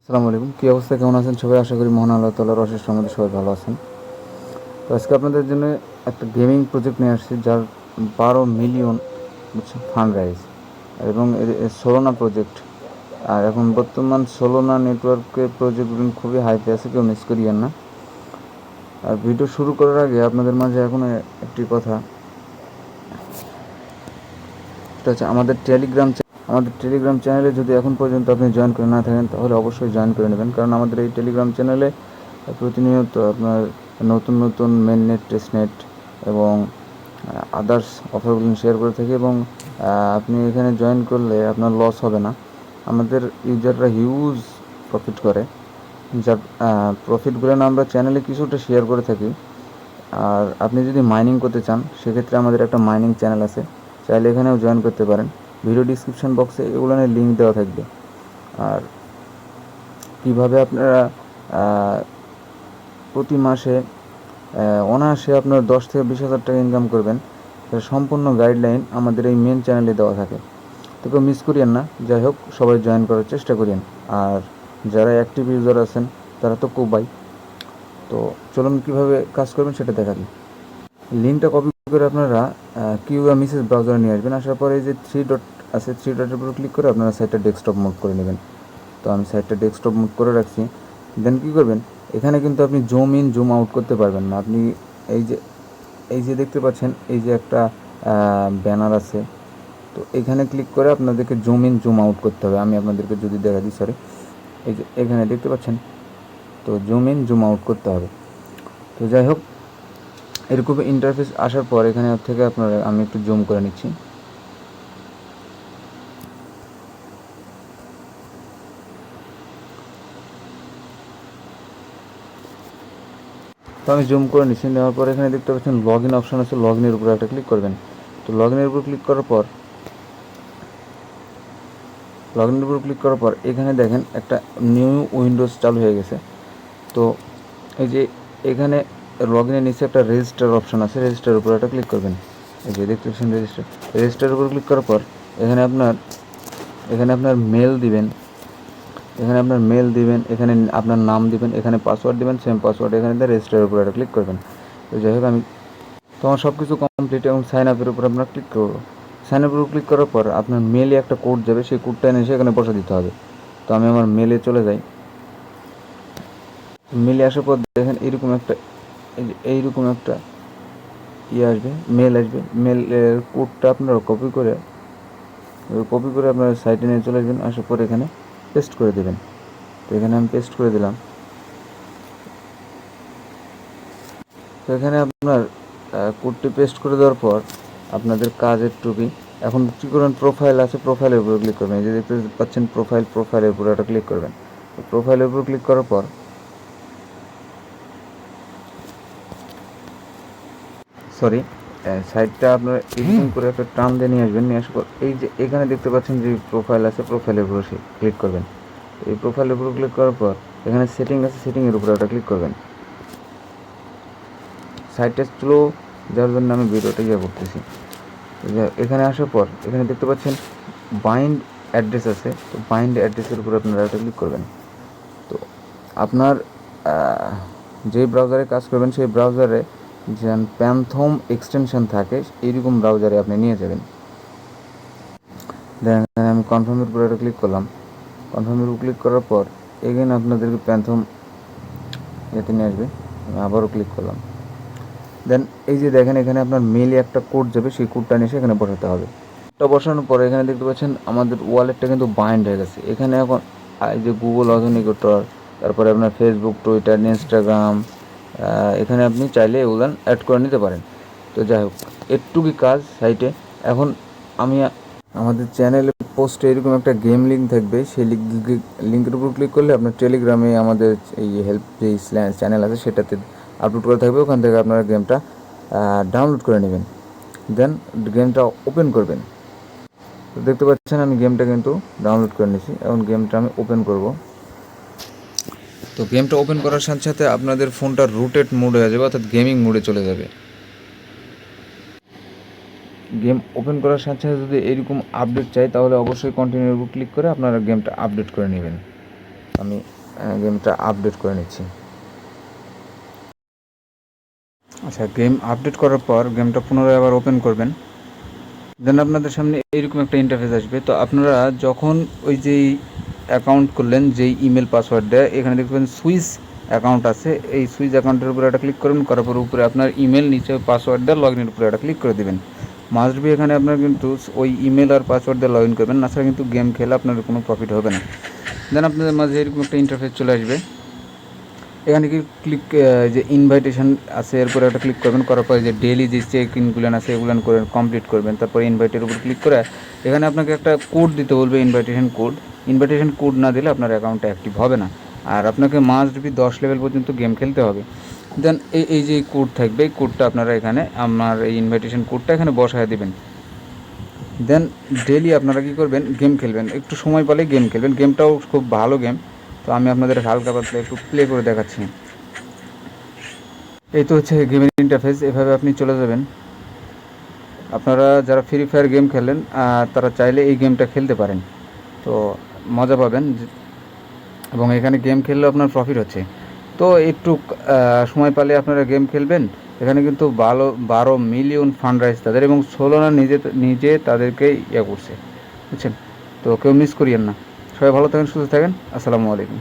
আসসালামু আলাইকুম। কী অবস্থা, কেমন আছেন সবাই? আশা করি মহান আল্লাহ তাআলার অশেষ রহমতে সবাই ভালো আছেন। তো আজকে আপনাদের জন্য একটা গেমিং প্রজেক্ট নিয়ে আসছি, যার 12 মিলিয়ন ফান্ড রাইজ, এবং সোলোনা প্রজেক্ট। আর এখন বর্তমান সোলোনা নেটওয়ার্কের প্রজেক্টগুলো খুবই হাইতে আছে, কেউ মিস করিয়েন না। আর ভিডিও শুরু করার আগে আপনাদের মাঝে এখন একটি কথা, সেটা হচ্ছে আমাদের টেলিগ্রাম চ্যানেলে যদি এখন পর্যন্ত আপনি জয়েন করে না থাকেন, তাহলে অবশ্যই জয়েন করে নেবেন। কারণ আমাদের এই টেলিগ্রাম চ্যানেলে প্রতিনিয়ত আপনার নতুন নতুন মেন নেট, টেস্ট নেট এবং আদার্স অফারগুলো শেয়ার করে থাকি। এবং আপনি এখানে জয়েন করলে আপনার লস হবে না। আমাদের ইউজাররা হিউজ প্রফিট করে, যার প্রফিটগুলো আমরা চ্যানেলে কিছুটা শেয়ার করে থাকি। আর আপনি যদি মাইনিং করতে চান, সেক্ষেত্রে আমাদের একটা মাইনিং চ্যানেল আছে, চাইলে এখানেও জয়েন করতে পারেন। ভিডিও ডিসক্রিপশন বক্সে এগুলো নিয়ে লিঙ্ক দেওয়া থাকবে। আর কীভাবে আপনারা প্রতি মাসে অনায়াসে আপনার 10 থেকে 20 হাজার টাকা ইনকাম করবেন, তার সম্পূর্ণ গাইডলাইন আমাদের এই মেন চ্যানেলে দেওয়া থাকে। তো কেউ মিস করিয়েন না। যাই হোক, সবাই জয়েন করার চেষ্টা করিয়েন। আর যারা অ্যাক্টিভ ইউজার আছেন তারা তো কোবাই। তো চলুন কীভাবে কাজ করবেন সেটা দেখা দিই। লিঙ্কটা কপি করে আপনারা মিসেস ব্রাউজারে নিয়ে আসবেন। আসার পরে এই যে 3 ডট আছে, 3 ডটের উপর ক্লিক করে আপনারা সাইটটা ডেস্কটপ মোড করে নেবেন। তো আমি সাইটটা ডেস্কটপ মোড করে রাখছি। দেন কী করবেন, এখানে কিন্তু আপনি জুম ইন জুম আউট করতে পারবেন না। আপনি এই যে দেখতে পাচ্ছেন, এই যে একটা ব্যানার আছে, তো এখানে ক্লিক করে আপনাদেরকে জুম ইন জুম আউট করতে হবে। আমি আপনাদেরকে যদি দেখা দিই, সরি, এই যে এখানে দেখতে পাচ্ছেন, তো জুম ইন জুম আউট করতে হবে। তো যাই হোক, এরকম ইন্টারফেস আসার পর এখানে থেকে আপনারা, আমি একটু জুম করে নিচ্ছি। তো আমি জুম করে নিচ্ছি। নেওয়ার পর এখানে দেখতে পাচ্ছেন লগ ইন অপশান আছে, লগ ইনের উপরে একটা ক্লিক করবেন। তো লগ ইনের উপর ক্লিক করার পর এখানে দেখেন একটা নিউ উইন্ডোজ চালু হয়ে গেছে। তো এই যে এখানে লগ ইনের নিচে একটা রেজিস্টার অপশান আছে, রেজিস্টারের উপর একটা ক্লিক করবেন। এই যে দেখতে পাচ্ছেন রেজিস্টারের উপর ক্লিক করার পর এখানে আপনার মেল দিবেন, এখানে আপনার নাম দিবেন, এখানে পাসওয়ার্ড দিবেন, সেম পাসওয়ার্ড এখানে দিয়ে রেজিস্টারের উপর একটা ক্লিক করবেন। তো যাই হোক, তোমার সব কিছু কমপ্লিট, এবং সাইন আপের উপর আপনার ক্লিক করবো। সাইন আপের উপর ক্লিক করার পর আপনার মেলে একটা কোড যাবে, সেই কোডটা এনে এখানে বসে দিতে হবে। তো আমি আমার মেলে চলে যাই। মেলে আসার পর দেখেন এইরকম একটা আসবে, মেল আসবে। মেলের কোডটা আপনারা কপি করে আপনার সাইটে নিয়ে চলে আসবেন। আসার পর এখানে পেস্ট করে দেবেন। তো এখানে আমি পেস্ট করে দিলাম। তো এখানে আপনার কোডটি পেস্ট করে দেওয়ার পর আপনাদের কাজের টুকি এখন কী করবেন, প্রোফাইল আছে, প্রোফাইলের উপরে ক্লিক করবেন। এই যে দেখতে পাচ্ছেন প্রোফাইলের উপরে একটা ক্লিক করবেন। প্রোফাইলের উপর ক্লিক করার পর সাইটটা আপনার এডিটিং করে একটা টার্ম দিয়ে নিয়ে আসবেন। নিয়ে আসার পর এই যে এখানে দেখতে পাচ্ছেন যে প্রোফাইল আছে, প্রোফাইলের উপরে ক্লিক করবেন। এই প্রোফাইলের উপর ক্লিক করার পর এখানে সেটিং আছে, সেটিংয়ের উপরে একটা ক্লিক করবেন। সাইটটা স্লো, যার জন্য আমি ভিডিওটা করতেছি। এখানে আসার পর এখানে দেখতে পাচ্ছেন বাইন্ড অ্যাড্রেস আছে, তো বাইন্ড অ্যাড্রেসের উপরে আপনারা একটা ক্লিক করবেন। তো আপনার যে ব্রাউজারে কাজ করবেন, সেই ব্রাউজারে যেন প্যান্থম এক্সটেনশন থাকে, এইরকম ব্রাউজারে আপনি নিয়ে যাবেন। দেখেন আমি কনফার্মের উপরে একটা ক্লিক করলাম। কনফার্মের উপর ক্লিক করার পর এগেন আপনাদেরকে প্যান্থম এতে নিয়ে আসবে। আমি আবারও ক্লিক করলাম। দেন এই যে দেখেন এখানে আপনার মেলে একটা কোড যাবে, সেই কোডটা নিয়ে এখানে বসাতে হবে। এটা বসানোর পরে এখানে দেখতে পাচ্ছেন আমাদের ওয়ালেটটা কিন্তু বাইন্ড হয়ে গেছে। এখানে এখন এই যে গুগল অথেন্টিকেটর, তারপরে আপনার ফেসবুক, টুইটার, ইনস্টাগ্রাম, এখানে আপনি চাইলে এগুলো অ্যাড করে নিতে পারেন। তো যাই হোক, একটুকুই কাজ সাইটে। এখন আমি আমাদের চ্যানেলে পোস্টে এরকম একটা গেম লিঙ্ক থাকবে, সেই লিঙ্কের উপর ক্লিক করলে আপনার টেলিগ্রামে আমাদের এই হেল্প যে চ্যানেল আছে সেটাতে আপলোড করা থাকবে। ওখান থেকে আপনারা গেমটা ডাউনলোড করে নেবেন। দেন গেমটা ওপেন করবেন। তো দেখতে পাচ্ছেন আমি গেমটা কিন্তু ডাউনলোড করে নিয়েছি। এখন গেমটা আমি ওপেন করব। তো গেমটা ওপেন করার সাথে সাথে আপনাদের ফোনটা রুটেড মোড হয়ে যাবে, অর্থাৎ গেমিং মোডে চলে যাবে। গেম ওপেন করার সাথে সাথে যদি এরকম আপডেট চাই, তাহলে অবশ্যই কন্টিনিউর উপর ক্লিক করে আপনারা গেমটা আপডেট করে নেবেন। আমি গেমটা আপডেট করে নিচ্ছি। আচ্ছা, গেম আপডেট করার পর গেমটা পুনরায় আবার ওপেন করবেন। দেন আপনাদের সামনে এইরকম একটা ইন্টারফেস আসবে। তো আপনারা যখন ওই যেই অ্যাকাউন্ট করলেন, যেই ইমেল পাসওয়ার্ড দেয়, এখানে দেখবেন সুইচ অ্যাকাউন্ট আছে। এই সুইচ অ্যাকাউন্টের উপরে একটা ক্লিক করুন, করার পর উপরে আপনার ইমেল, নিচে পাসওয়ার্ড দিয়ে লগ ইনের উপরে একটা ক্লিক করে দেবেন। মাস্ট বি এখানে আপনার কিন্তু ওই ইমেল আর পাসওয়ার্ড দিয়ে লগ ইন করবেন, না ছাড়া কিন্তু গেম খেলে আপনার কোনো প্রফিট হবে না। দেন আপনাদের মাঝে এরকম একটা ইন্টারফেস চলে আসবে। এখানে কি ক্লিক যে ইনভাইটেশন আছে এরপরে একটা ক্লিক করবেন, করার পরে যে ডেইলি যে চেক ইনগুলো আছে এগুলো করে কমপ্লিট করবেন। তারপরে ইনভাইটের উপর ক্লিক করে এখানে আপনাকে একটা কোড দিতে বলবে, ইনভাইটেশন কোড না দিলে আপনার অ্যাকাউন্টটা অ্যাক্টিভ হবে না। আর আপনাকে মাস্ট বি 10 লেভেল পর্যন্ত গেম খেলতে হবে। দেন এই যে কোড থাকবে, এই কোডটা আপনারা এখানে আমার এই ইনভাইটেশন কোডটা এখানে বসায় দেবেন। দেন ডেইলি আপনারা কী করবেন, গেম খেলবেন, একটু সময় পেলে গেম খেলবেন। গেমটাও খুব ভালো গেম। তো আমি আপনাদের হালকা পাতলা একটু প্লে করে দেখাচ্ছি। এই তো হচ্ছে গেমের ইন্টারফেস। এভাবে আপনি চলে যাবেন। আপনারা যারা ফ্রি ফায়ার গেম খেলেন তারা চাইলে এই গেমটা খেলতে পারেন, তো মজা পাবেন। এবং এখানে গেম খেললেও আপনার প্রফিট হচ্ছে। তো একটু সময় পেলে আপনারা গেম খেলবেন। এখানে কিন্তু 12 মিলিয়ন ফান্ড রাইজ তাদের, এবং সোলোনা নিজে তাদেরকে করছে, বুঝছেন। তো কেউ মিস করিয়েন না। সবাই ভালো থাকেন, সুস্থ থাকেন। আসসালামু আলাইকুম।